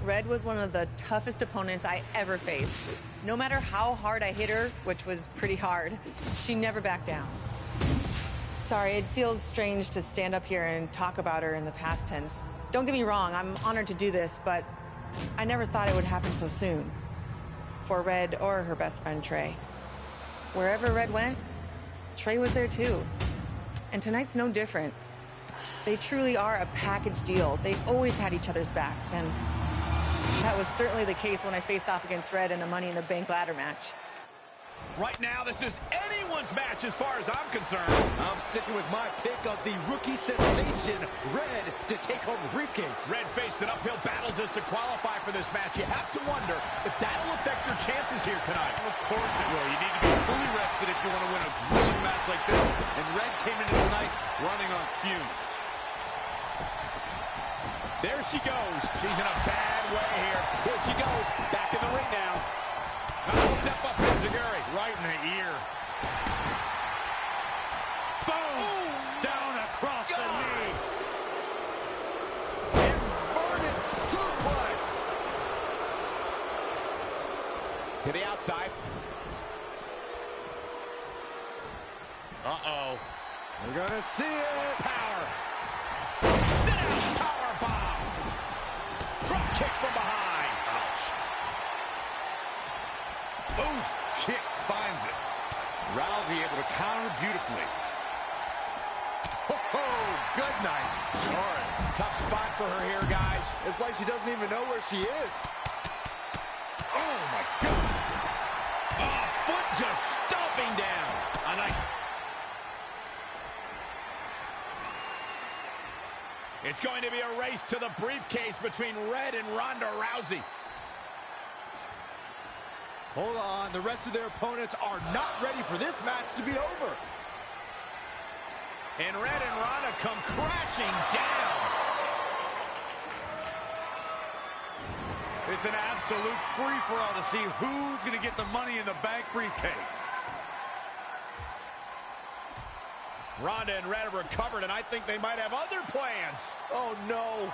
Red was one of the toughest opponents I ever faced. No matter how hard I hit her, which was pretty hard, she never backed down. Sorry, it feels strange to stand up here and talk about her in the past tense. Don't get me wrong, I'm honored to do this, but I never thought it would happen so soon. For Red or her best friend, Trey. Wherever Red went, Trey was there too. And tonight's no different. They truly are a package deal. They've always had each other's backs, and that was certainly the case when I faced off against Red in a Money in the Bank ladder match. Right now, this is anyone's match as far as I'm concerned. I'm sticking with my pick of the rookie sensation, Red, to take home the briefcase. Red faced an uphill battle just to qualify for this match. You have to wonder if that'll affect your chances here tonight. Of course it will. You need to be fully rested if you want to win a grueling match like this. And Red came into tonight running on fumes. There she goes. She's in a bad way here. Here she goes. Back in the ring now. Step up Enziguri. Right in the ear. Boom! Ooh, down across the knee. Inverted suplex. To the outside. Uh-oh. We're going to see it. Power. Sit down. Power bomb. Drop kick from behind. Ouch. Oof. Kick finds it. Rousey able to counter beautifully. Oh, good night. Sorry. Tough spot for her here, guys. It's like she doesn't even know where she is. Oh, my God. Oh, foot just stomping down. A nice... It's going to be a race to the briefcase between Red and Ronda Rousey. Hold on, the rest of their opponents are not ready for this match to be over. And Red and Ronda come crashing down. It's an absolute free-for-all to see who's going to get the money in the bank briefcase. Ronda and Red have recovered, and I think they might have other plans. Oh, no.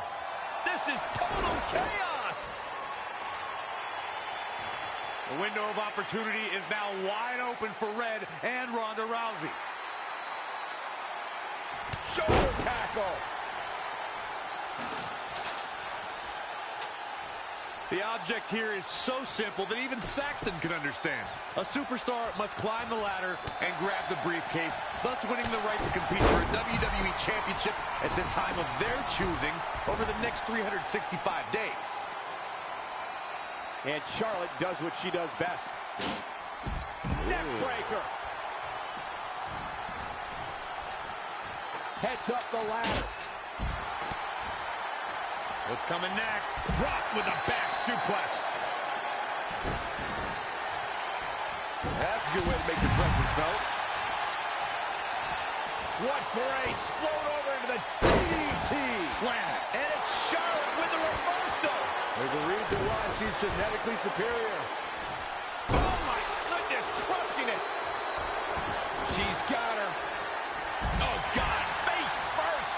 This is total chaos. The window of opportunity is now wide open for Red and Ronda Rousey. Shoulder tackle. The object here is so simple that even Saxton can understand. A superstar must climb the ladder and grab the briefcase, thus winning the right to compete for a WWE Championship at the time of their choosing over the next 365 days. And Charlotte does what she does best. Neck breaker. Heads up the ladder. What's coming next? Drop with a back suplex. That's a good way to make your presence felt. What grace. Float over into the DDT. planet. And it's Charlotte with the reversal. There's a reason why she's genetically superior. Oh, my goodness. Crushing it. She's got her. Oh, God. Face first.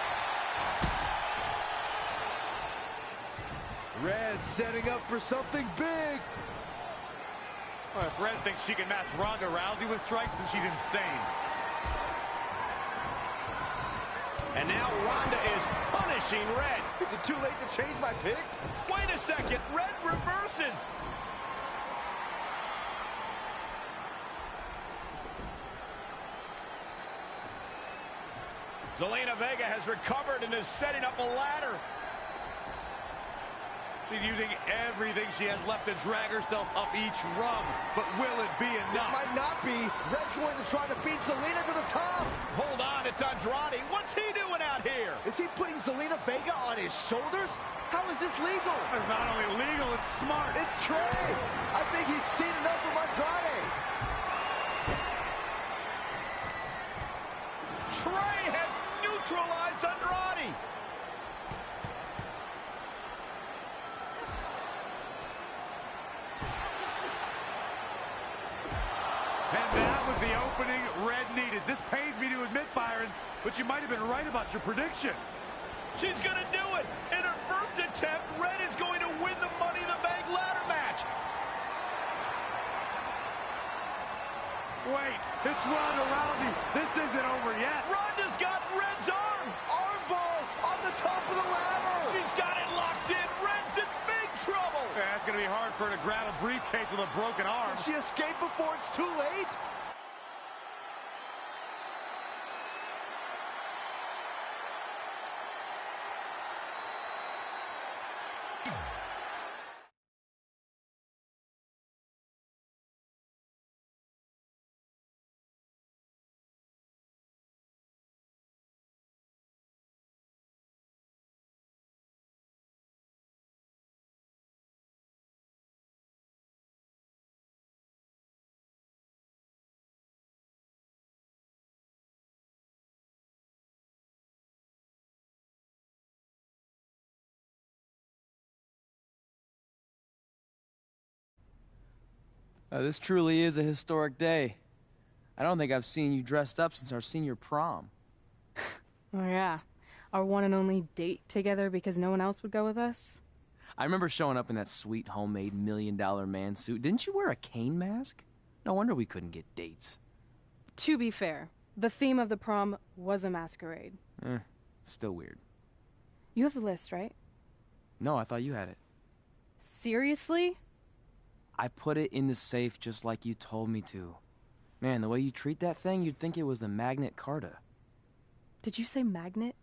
Red setting up for something big. Well, if Red thinks she can match Ronda Rousey with strikes, then she's insane. And now Ronda is punishing Red. Is it too late to change my pick? Wait a second. Red reverses. Zelina Vega has recovered and is setting up a ladder. She's using everything she has left to drag herself up each rung. But will it be It enough? might not be. Red's going to try to beat Zelina to the top. Hold on, it's Andrade. What's he doing out here? Is he putting Zelina Vega on his shoulders? How is this legal? It's not only legal, it's smart. It's Trey. I think he's seen enough from Andrade. Trey has neutralized Andrade. And that was the opening Red needed. This pains me to admit, Byron, but you might have been right about your prediction. She's going to do it. In her first attempt, Red is going to win the Money in the Bank ladder match. Wait, it's Ronda Rousey. This isn't over yet. Ronda's got Red's arm. Armbar on the top of the ladder. She's got it locked in. Red's in big trouble. Yeah, it's going to be hard for her to grab a briefcase with a broken arm. Can she escape before it's too late? This truly is a historic day. I don't think I've seen you dressed up since our senior prom. Oh yeah, our one and only date together because no one else would go with us? I remember showing up in that sweet homemade $1 million man suit. Didn't you wear a cane mask? No wonder we couldn't get dates. To be fair, the theme of the prom was a masquerade. Still weird. You have the list, right? No, I thought you had it. Seriously? I put it in the safe just like you told me to. Man, the way you treat that thing, you'd think it was the Magnet Carta. Did you say magnet?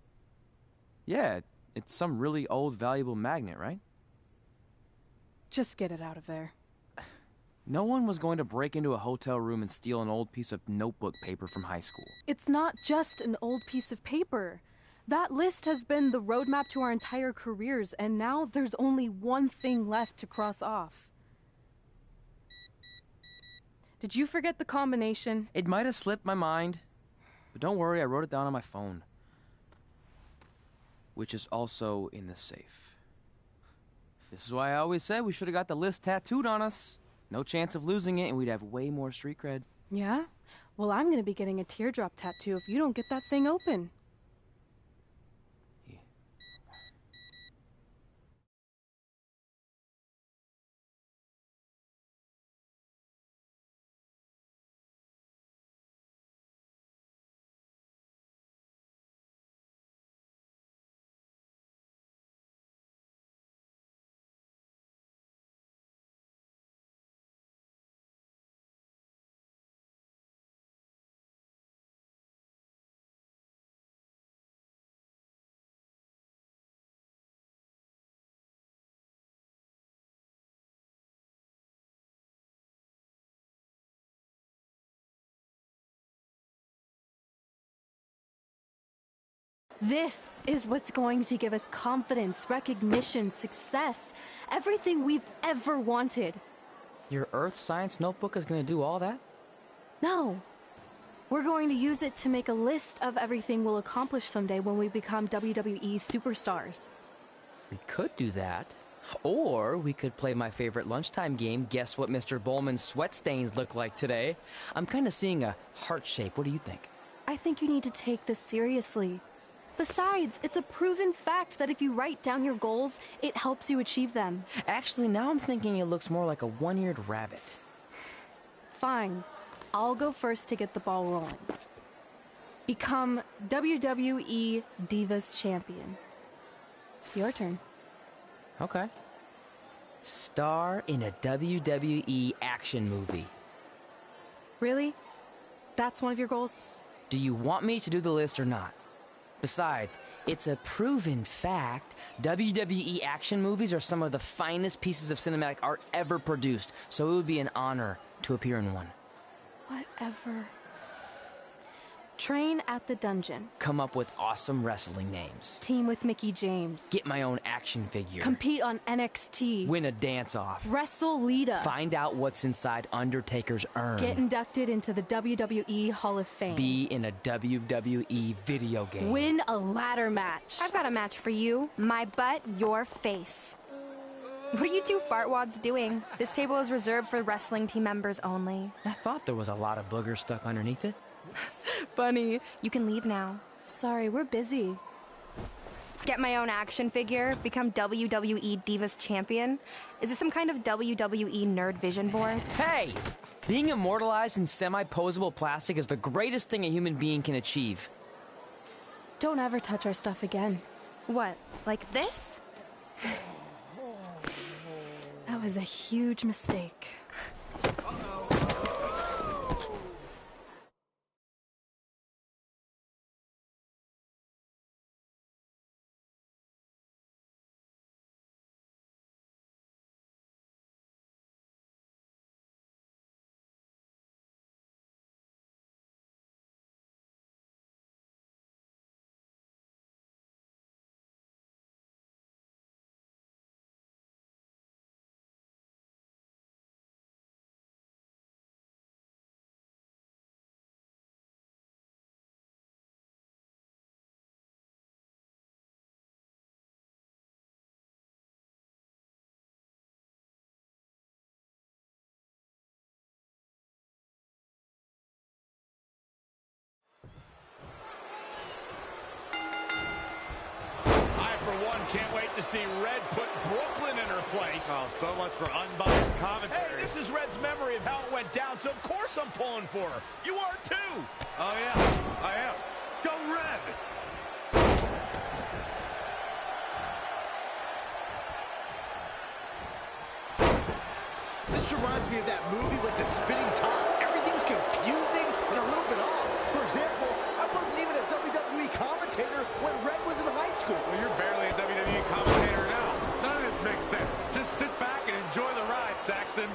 Yeah, it's some really old, valuable magnet, right? Just get it out of there. No one was going to break into a hotel room and steal an old piece of notebook paper from high school. It's not just an old piece of paper. That list has been the roadmap to our entire careers, and now there's only one thing left to cross off. Did you forget the combination? It might have slipped my mind, but don't worry, I wrote it down on my phone. Which is also in the safe. This is why I always said we should have got the list tattooed on us. No chance of losing it, and we'd have way more street cred. Yeah? Well, I'm gonna be getting a teardrop tattoo if you don't get that thing open. This is what's going to give us confidence, recognition, success, everything we've ever wanted. Your Earth Science notebook is going to do all that? No. We're going to use it to make a list of everything we'll accomplish someday when we become WWE superstars. We could do that. Or we could play my favorite lunchtime game, Guess What Mr. Bowman's Sweat Stains Look Like Today. I'm kind of seeing a heart shape. What do you think? I think you need to take this seriously. Besides, it's a proven fact that if you write down your goals, it helps you achieve them. Actually, now I'm thinking it looks more like a one-eared rabbit. Fine. I'll go first to get the ball rolling. Become WWE Divas Champion. Your turn. Okay. Star in a WWE action movie. Really? That's one of your goals? Do you want me to do the list or not? Besides, it's a proven fact, WWE action movies are some of the finest pieces of cinematic art ever produced, so it would be an honor to appear in one. Whatever. Train at the dungeon. Come up with awesome wrestling names. Team with Mickey James. Get my own action figure. Compete on NXT. Win a dance-off. Wrestle Lita. Find out what's inside Undertaker's urn. Get inducted into the WWE Hall of Fame. Be in a WWE video game. Win a ladder match. I've got a match for you. My butt, your face. What are you two fartwads doing? This table is reserved for wrestling team members only. I thought there was a lot of boogers stuck underneath it. Funny. You can leave now. Sorry, we're busy. Get my own action figure, become WWE Divas Champion. Is this some kind of WWE nerd vision board? Hey! Being immortalized in semi-posable plastic is the greatest thing a human being can achieve. Don't ever touch our stuff again. What, like this? That was a huge mistake. Can't wait to see Red put Brooklyn in her place. Oh, so much for unbiased commentary. Hey, this is Red's memory of how it went down, so of course I'm pulling for her. You are too. Oh, yeah, I am. Go Red! This reminds me of that movie with the spinning top. Everything's confusing and a little bit off. For example, I wasn't even a WWE commentator when Red was in high school. Well, you're barely a WWE commentator now. None of this makes sense. Just sit back and enjoy the ride, Saxton.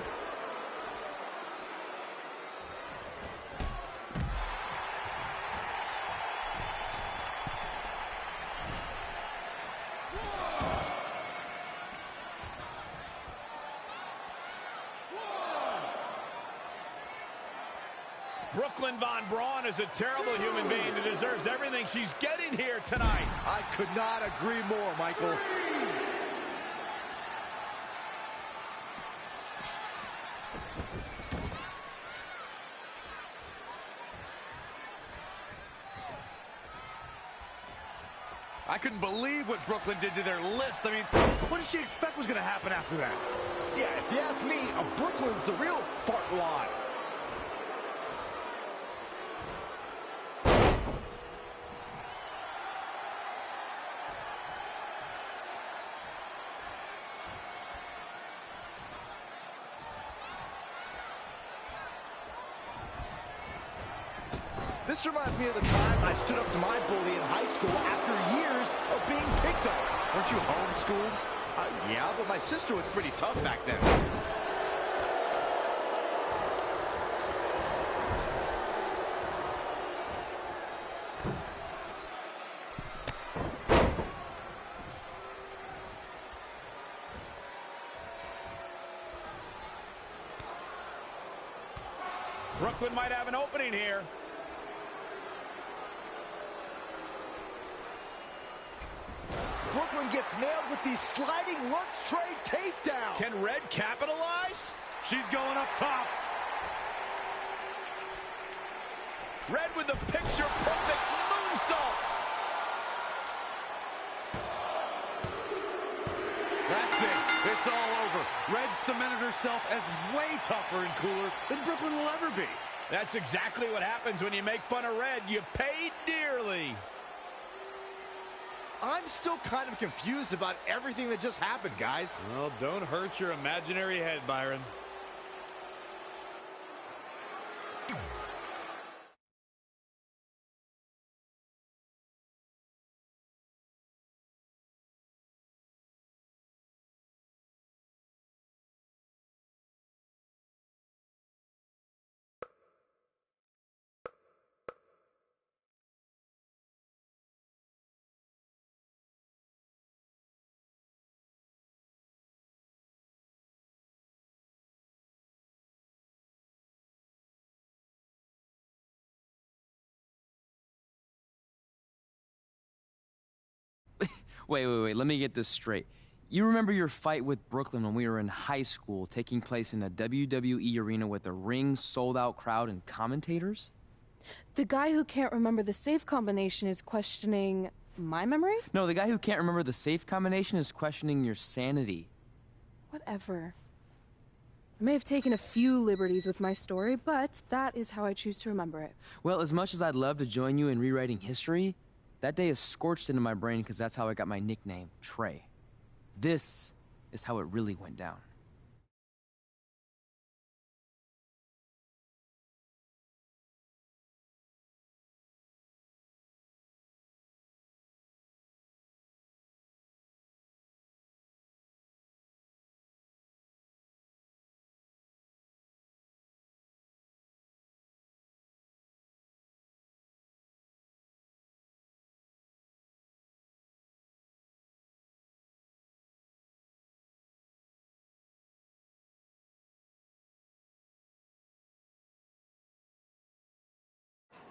Brooklyn Von Braun is a terrible human being that deserves everything she's getting here tonight. I could not agree more, Michael. I couldn't believe what Brooklyn did to their list. I mean, what did she expect was going to happen after that? Yeah, if you ask me, Brooklyn's the real fartwad. This reminds me of the time I stood up to my bully in high school after years of being picked on. Weren't you homeschooled? Yeah, but my sister was pretty tough back then. Brooklyn might have an opening here. Brooklyn gets nailed with the sliding lunch tray takedown. Can Red capitalize? She's going up top. Red with the picture-perfect moonsault. That's it. It's all over. Red cemented herself as way tougher and cooler than Brooklyn will ever be. That's exactly what happens when you make fun of Red. You pay dearly. I'm still kind of confused about everything that just happened, guys. Well, don't hurt your imaginary head, Byron. Wait, let me get this straight. You remember your fight with Brooklyn when we were in high school, taking place in a WWE arena with a ring, sold-out crowd, and commentators? The guy who can't remember the safe combination is questioning my memory? No, the guy who can't remember the safe combination is questioning your sanity. Whatever. I may have taken a few liberties with my story, but that is how I choose to remember it. Well, as much as I'd love to join you in rewriting history, that day is scorched into my brain because that's how I got my nickname, Trey. This is how it really went down.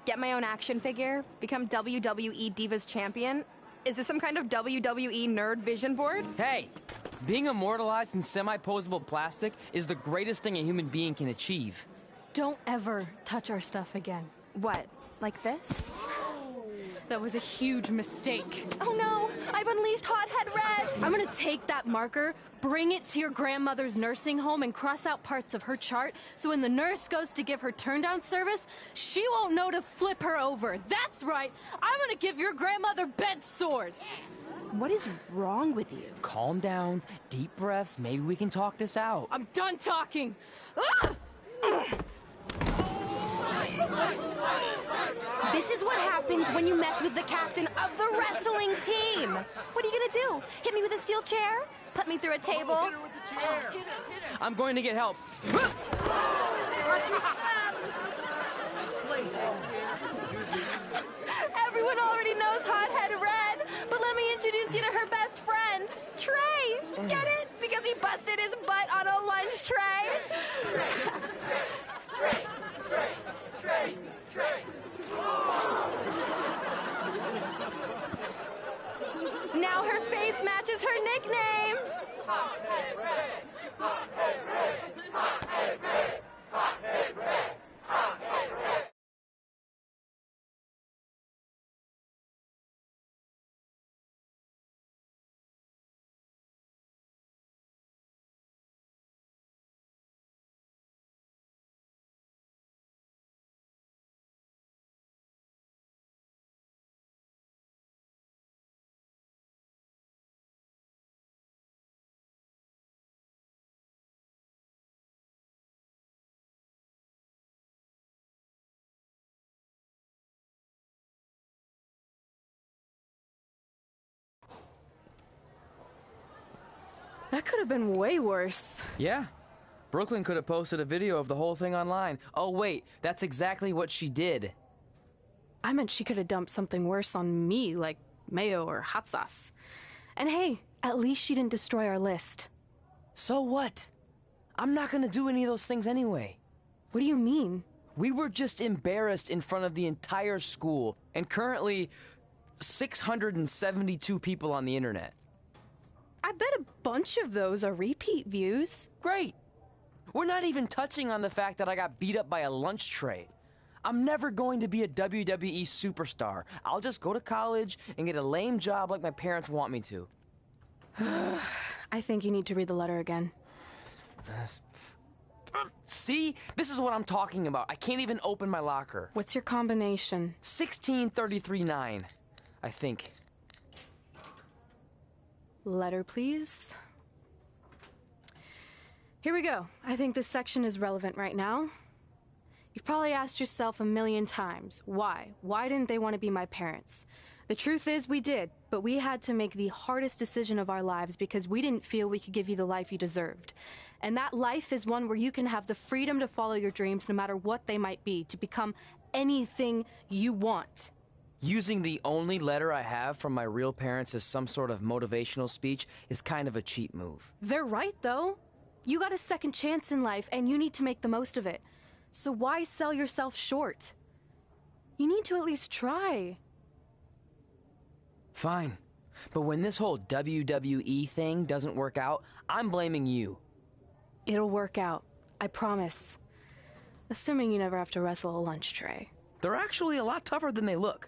Get my own action figure? Become WWE Divas Champion? Is this some kind of WWE nerd vision board? Hey, being immortalized in semi-posable plastic is the greatest thing a human being can achieve. Don't ever touch our stuff again. What, like this? That was a huge mistake. Oh no, I've unleashed Hothead Red! I'm gonna take that marker, bring it to your grandmother's nursing home, and cross out parts of her chart so when the nurse goes to give her turn-down service, she won't know to flip her over. That's right, I'm gonna give your grandmother bed sores. What is wrong with you? Calm down, deep breaths, maybe we can talk this out. I'm done talking. Ah! This is what happens when you mess with the captain of the wrestling team. What are you gonna do? Hit me with a steel chair? Put me through a table? I'm going to get help. Everyone already knows Hothead Red, but let me introduce you to her best friend, Trey. Get it? Because he busted his butt on a lunch tray. Now her face matches her nickname. Hothead Red! Hothead Red! Hothead Red! Hothead Red! That could have been way worse. Yeah. Brooklyn could have posted a video of the whole thing online. Oh, wait, that's exactly what she did. I meant she could have dumped something worse on me, like mayo or hot sauce. And hey, at least she didn't destroy our list. So what? I'm not gonna do any of those things anyway. What do you mean? We were just embarrassed in front of the entire school, and currently 672 people on the internet. I bet a bunch of those are repeat views. Great! We're not even touching on the fact that I got beat up by a lunch tray. I'm never going to be a WWE superstar. I'll just go to college and get a lame job like my parents want me to. I think you need to read the letter again. See? This is what I'm talking about. I can't even open my locker. What's your combination? 1633-9, I think. Letter, please. Here we go. I think this section is relevant right now. You've probably asked yourself a million times, why? Why didn't they want to be my parents? The truth is we did, but we had to make the hardest decision of our lives because we didn't feel we could give you the life you deserved. And that life is one where you can have the freedom to follow your dreams no matter what they might be, to become anything you want. Using the only letter I have from my real parents as some sort of motivational speech is kind of a cheap move. They're right, though. You got a second chance in life, and you need to make the most of it. So why sell yourself short? You need to at least try. Fine. But when this whole WWE thing doesn't work out, I'm blaming you. It'll work out. I promise. Assuming you never have to wrestle a lunch tray. They're actually a lot tougher than they look.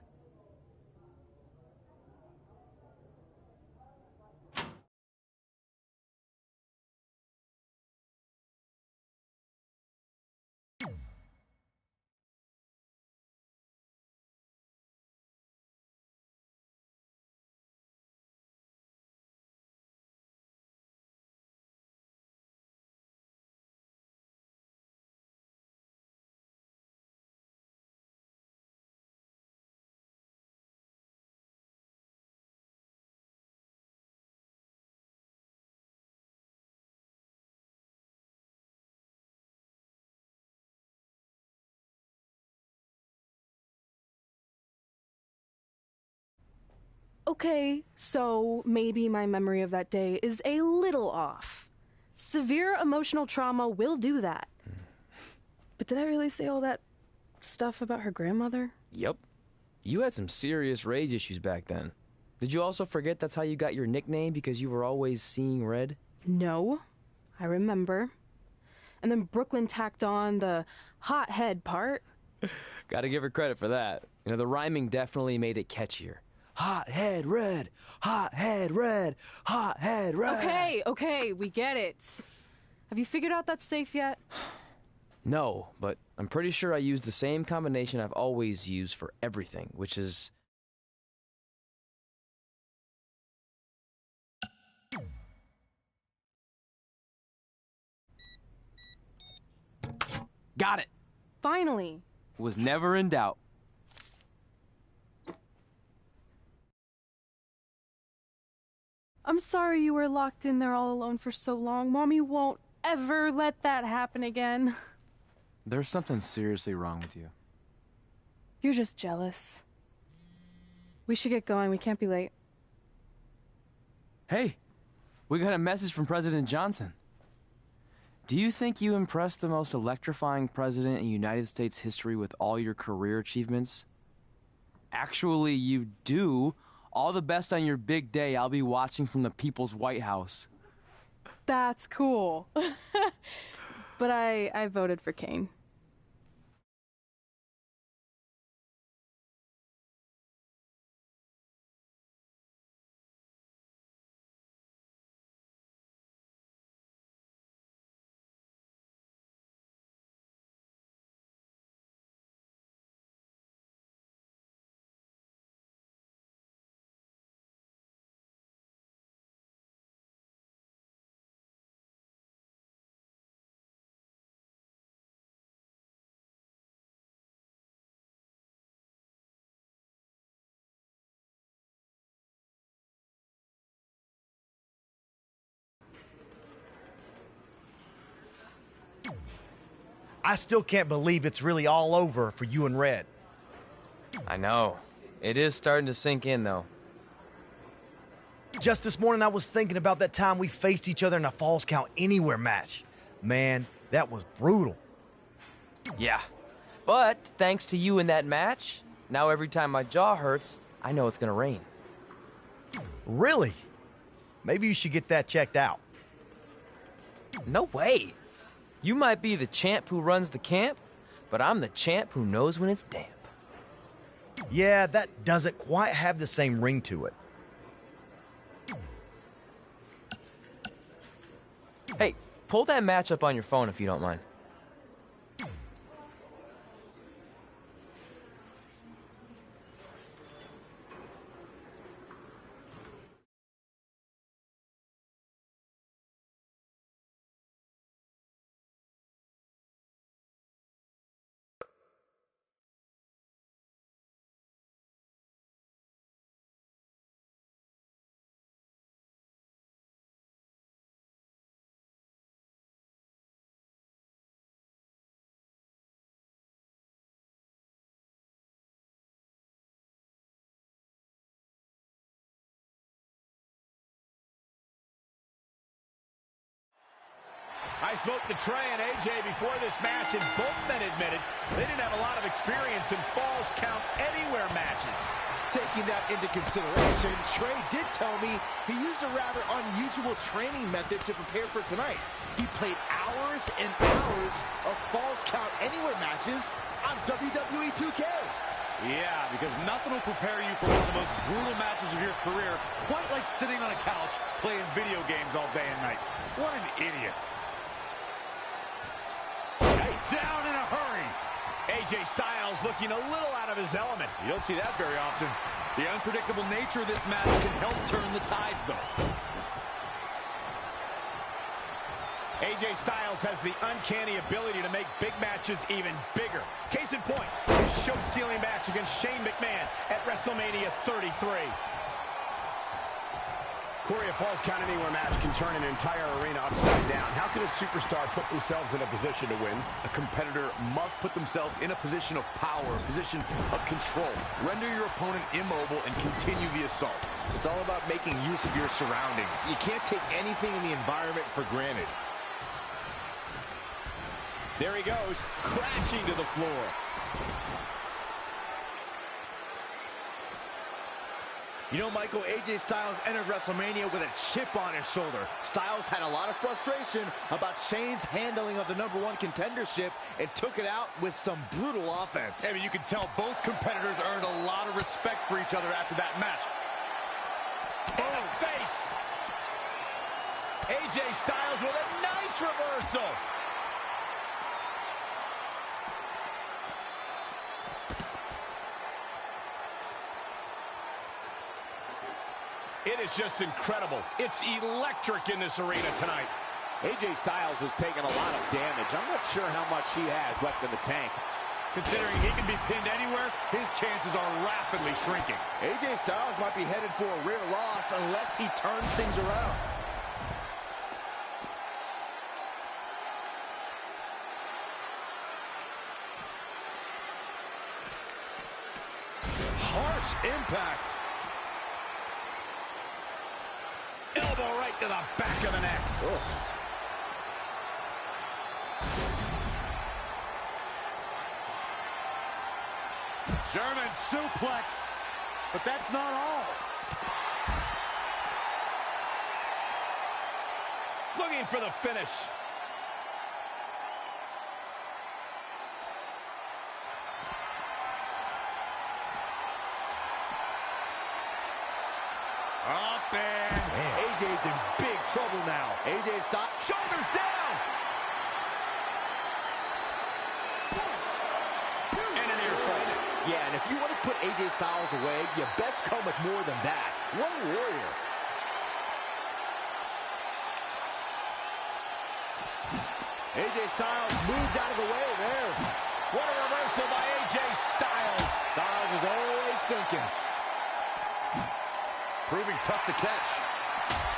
Okay, so maybe my memory of that day is a little off. Severe emotional trauma will do that. But did I really say all that stuff about her grandmother? Yep. You had some serious rage issues back then. Did you also forget that's how you got your nickname because you were always seeing red? No, I remember. And then Brooklyn tacked on the hot head part. Gotta give her credit for that. You know, the rhyming definitely made it catchier. Hot head red, hot head red, hot head red. Okay, we get it. Have you figured out that safe yet? No, but I'm pretty sure I used the same combination I've always used for everything, which is... Got it! Finally. Was never in doubt. I'm sorry you were locked in there all alone for so long. Mommy won't ever let that happen again. There's something seriously wrong with you. You're just jealous. We should get going. We can't be late. Hey, we got a message from President Johnson. Do you think you impressed the most electrifying president in United States history with all your career achievements? Actually, you do. All the best on your big day. I'll be watching from the People's White House. That's cool. But I voted for Kane. I still can't believe it's really all over for you and Red. I know. It is starting to sink in, though. Just this morning, I was thinking about that time we faced each other in a Falls Count Anywhere match. Man, that was brutal. Yeah. But thanks to you in that match, now every time my jaw hurts, I know it's gonna rain. Really? Maybe you should get that checked out. No way. You might be the champ who runs the camp, but I'm the champ who knows when it's damp. Yeah, that doesn't quite have the same ring to it. Hey, pull that match up on your phone if you don't mind. I spoke to Trey and AJ before this match, and both men admitted they didn't have a lot of experience in Falls Count Anywhere matches. Taking that into consideration, Trey did tell me he used a rather unusual training method to prepare for tonight. He played hours and hours of Falls Count Anywhere matches on WWE 2K. Yeah, because nothing will prepare you for one of the most brutal matches of your career, quite like sitting on a couch playing video games all day and night. What an idiot. Down in a hurry. AJ Styles looking a little out of his element. You don't see that very often. The unpredictable nature of this match can help turn the tides, though. AJ Styles has the uncanny ability to make big matches even bigger. Case in point, his show-stealing match against Shane McMahon at WrestleMania 33. Corey, a Falls Count Anywhere match can turn an entire arena upside down. How can a superstar put themselves in a position to win? A competitor must put themselves in a position of power, a position of control. Render your opponent immobile and continue the assault. It's all about making use of your surroundings. You can't take anything in the environment for granted. There he goes, crashing to the floor. You know, Michael, AJ Styles entered WrestleMania with a chip on his shoulder. Styles had a lot of frustration about Shane's handling of the #1 contendership and took it out with some brutal offense. I mean, you can tell both competitors earned a lot of respect for each other after that match. In the face. AJ Styles with a nice reversal. It is just incredible. It's electric in this arena tonight. AJ Styles has taken a lot of damage. I'm not sure how much he has left in the tank. Considering he can be pinned anywhere, his chances are rapidly shrinking. AJ Styles might be headed for a rear loss unless he turns things around. Harsh impact. Elbow right to the back of the neck. Oof. German suplex, but that's not all. Looking for the finish. Up and... AJ's in big trouble now. AJ stop. Shoulders down. And an ear fall. Yeah, and if you want to put AJ Styles away, you best come with more than that. What a warrior. AJ Styles moved out of the way there. What a reversal by AJ Styles. Styles is always thinking. Proving tough to catch.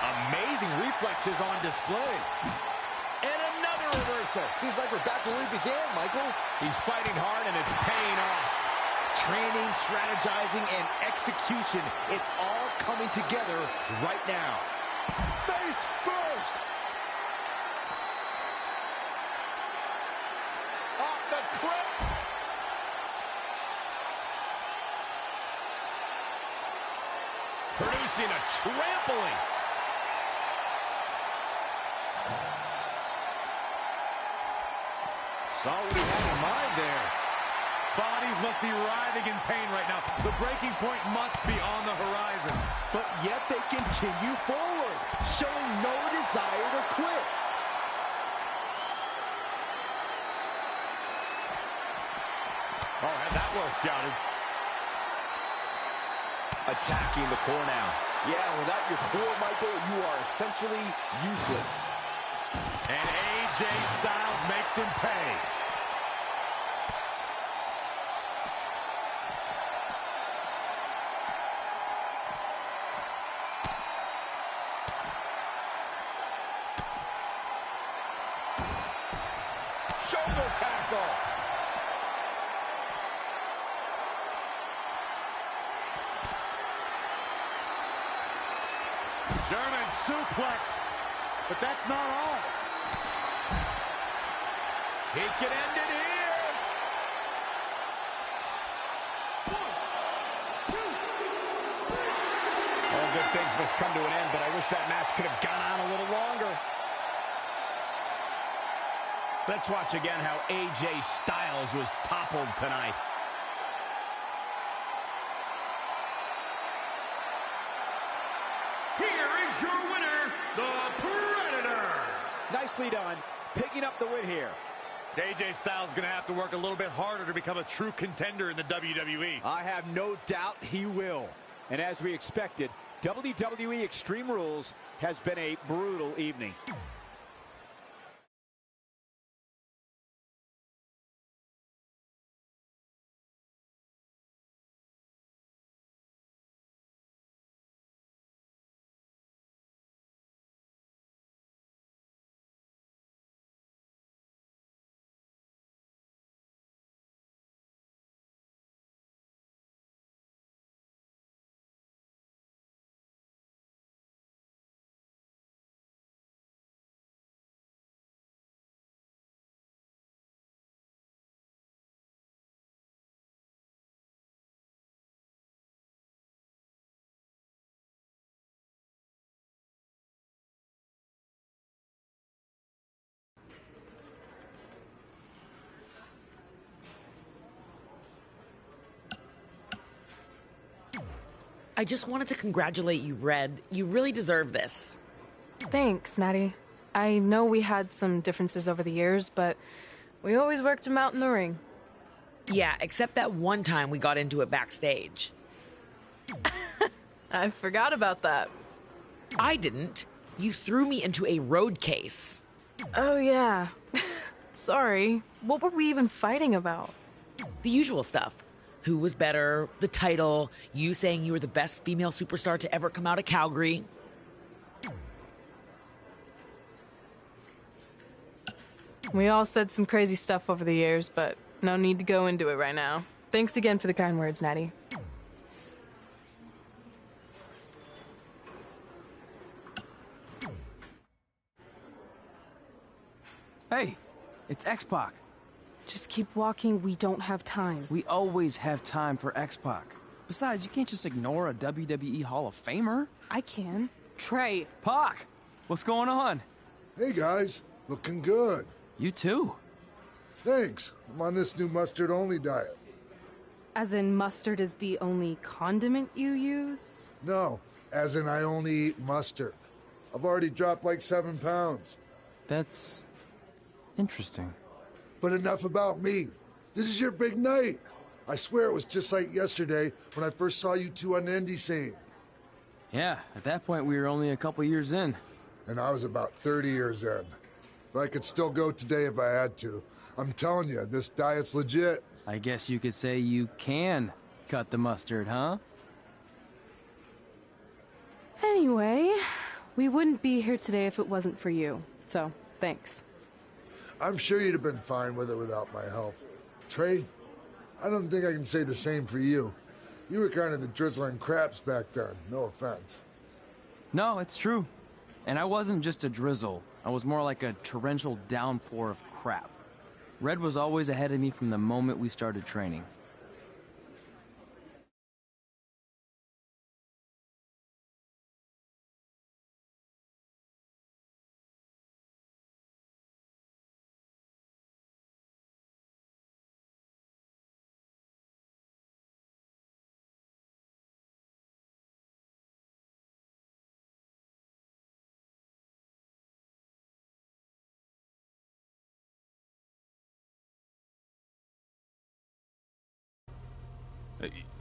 Amazing reflexes on display. And another reversal. Seems like we're back where we began, Michael. He's fighting hard, and it's paying off. Training, strategizing, and execution. It's all coming together right now. Face first. Off the clip. Producing a trampling. Saw what he had in mind there. Bodies must be writhing in pain right now. The breaking point must be on the horizon. But yet they continue forward, showing no desire to quit. Oh, had that well scouted. Attacking the core now. Yeah, without your core, Michael, you are essentially useless. And AJ Styles makes him pay. Shoulder tackle. German suplex. But that's not all. He can end it here. 1, 2. All good things must come to an end, but I wish that match could have gone on a little longer. Let's watch again how AJ Styles was toppled tonight. Here is your winner, the Predator. Nicely done, picking up the win here. AJ Styles is going to have to work a little bit harder to become a true contender in the WWE. I have no doubt he will. And as we expected, WWE Extreme Rules has been a brutal evening. I just wanted to congratulate you, Red. You really deserve this. Thanks, Natty. I know we had some differences over the years, but we always worked them out in the ring. Yeah, except that one time we got into it backstage. I forgot about that. I didn't. You threw me into a road case. Oh, yeah. Sorry. What were we even fighting about? The usual stuff. Who was better, the title, you saying you were the best female superstar to ever come out of Calgary. We all said some crazy stuff over the years, but no need to go into it right now. Thanks again for the kind words, Natty. Hey, it's X-Pac. Just keep walking, we don't have time. We always have time for X-Pac. Besides, you can't just ignore a WWE Hall of Famer. I can. Trey. Pac, what's going on? Hey guys, looking good. You too. Thanks. I'm on this new mustard-only diet. As in mustard is the only condiment you use? No, as in I only eat mustard. I've already dropped like 7 pounds. That's interesting. But enough about me. This is your big night. I swear it was just like yesterday when I first saw you two on the indie scene. Yeah, at that point we were only a couple years in. And I was about 30 years in. But I could still go today if I had to. I'm telling you, this diet's legit. I guess you could say you can cut the mustard, huh? Anyway, we wouldn't be here today if it wasn't for you. So, thanks. I'm sure you'd have been fine with it without my help. Trey, I don't think I can say the same for you. You were kind of the drizzling craps back then, no offense. No, it's true. And I wasn't just a drizzle. I was more like a torrential downpour of crap. Red was always ahead of me from the moment we started training.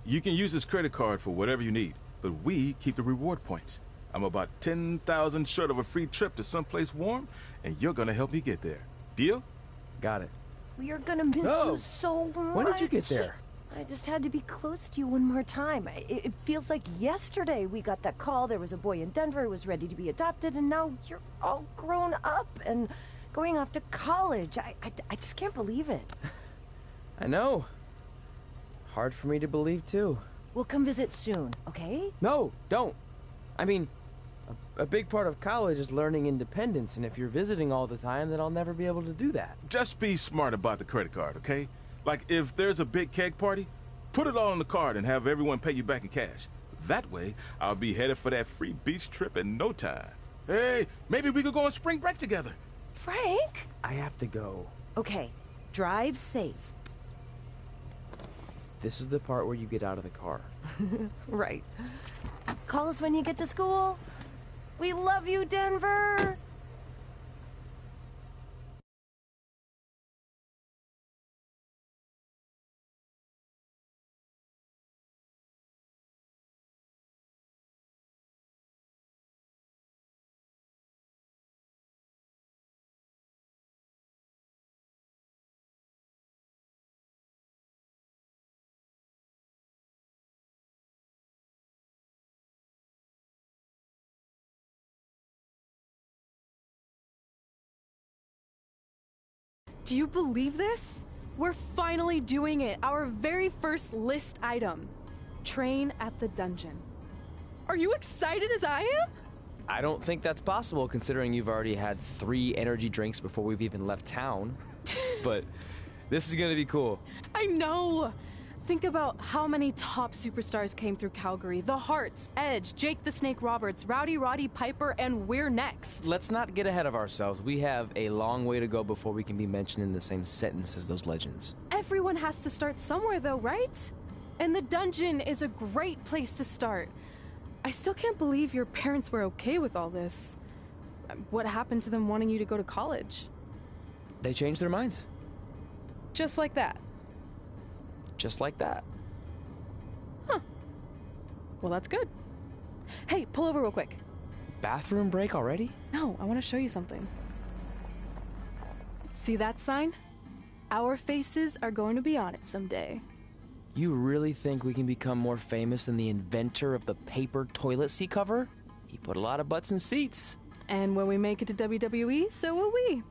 You can use this credit card for whatever you need, but we keep the reward points. I'm about 10,000 short of a free trip to someplace warm, and you're gonna help me get there. Deal? Got it. We are gonna miss you so much. When did you get there? I just had to be close to you one more time. It feels like yesterday we got that call. There was a boy in Denver who was ready to be adopted, and now you're all grown up and going off to college. I just can't believe it. I know. It's hard for me to believe, too. We'll come visit soon, okay? No, don't. I mean, a big part of college is learning independence, and if you're visiting all the time, then I'll never be able to do that. Just be smart about the credit card, okay? Like, if there's a big keg party, put it all on the card and have everyone pay you back in cash. That way, I'll be headed for that free beach trip in no time. Hey, maybe we could go on spring break together. Frank? I have to go. Okay, drive safe. This is the part where you get out of the car. Right. Call us when you get to school. We love you, Denver! Do you believe this? We're finally doing it. Our very first list item. Train at the dungeon. Are you excited as I am? I don't think that's possible, considering you've already had 3 energy drinks before we've even left town. But this is gonna be cool. I know. Think about how many top superstars came through Calgary. The Hearts, Edge, Jake the Snake Roberts, Rowdy Roddy Piper, and we're next. Let's not get ahead of ourselves. We have a long way to go before we can be mentioned in the same sentence as those legends. Everyone has to start somewhere though, right? And the dungeon is a great place to start. I still can't believe your parents were okay with all this. What happened to them wanting you to go to college? They changed their minds. Just like that. Just like that. Huh. Well, that's good. Hey, pull over real quick. Bathroom break already? No, I want to show you something. See that sign? Our faces are going to be on it someday. You really think we can become more famous than the inventor of the paper toilet seat cover? He put a lot of butts in seats. And when we make it to WWE, so will we.